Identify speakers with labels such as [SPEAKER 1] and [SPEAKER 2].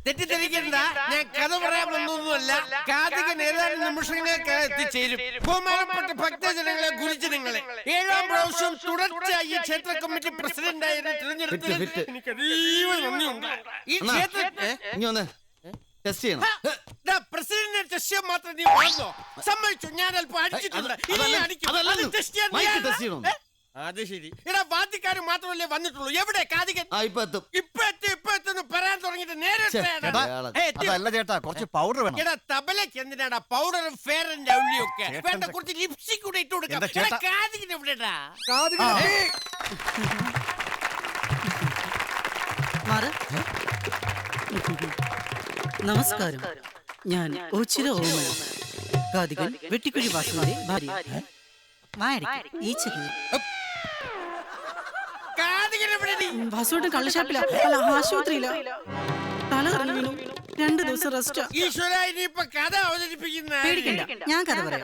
[SPEAKER 1] തെറ്റിദ്ധരിക്കണ്ട, ഞാൻ കഥ പറയാൻ വന്നൊന്നുമല്ല. കാതികൻ ഏതാനും നിമിഷങ്ങൾക്ക് എത്തിച്ചേരും. ബഹുമാനപ്പെട്ട ഭക്തജനങ്ങളെ, ഗുരുജനങ്ങളെ, 7ാം പ്രാവശ്യം തുടർച്ചയായി ഈ ക്ഷേത്ര കമ്മിറ്റി പ്രസിഡന്റായി തിരഞ്ഞെടുത്തതിൽ എനിക്ക് അതീവ നന്ദിയുണ്ട്. ഈ ക്ഷേത്ര പ്രസിഡന്റിനെ ടെസ്റ്റ് ചെയ്യാൻ മാത്രം നീ വന്നോ? സമ്മതിച്ചു, ഞാൻ അല്പം അടിച്ചിട്ടുണ്ട്. അത് ശരി. എടാ, വാദ്യക്കാര് മാത്രമല്ലേ വന്നിട്ടുള്ളൂ. എവിടെ കാതികൻ? ഇപ്പൊ എത്തുന്നു പറയാൻ തുടങ്ങിട്ട് നേരെ. എടാ, തബലക്ക് എന്തിനാടാ പൗഡറും ഫെയർ ആൻഡ് ലവ്ലി ഒക്കെ? വേണ്ട, കുറച്ച് ലിപ്സ്റ്റിക് കൂടെ ഇട്ട് കൊടുക്കാം. കാതികൻ എവിടെടാ?
[SPEAKER 2] നമസ്കാരം, ഞാൻ ഓച്ചിറ ഓമന, കാതികൻ വെട്ടിക്കുഴി വാസുവിന്റെ ഭാര്യ. വാസുവിന്റെ കള്ളുഷാപ്പില, അല്ല ആശുപത്രിയില. തല കറങ്ങി വീണു. 2 ദിവസം റെസ്റ്റ്.
[SPEAKER 1] ഈശ്വര, ഇനിയിപ്പോ കഥ അവതരിപ്പിക്കുന്ന
[SPEAKER 2] പേടിക്കണ്ട, ഞാൻ കഥ പറയാം.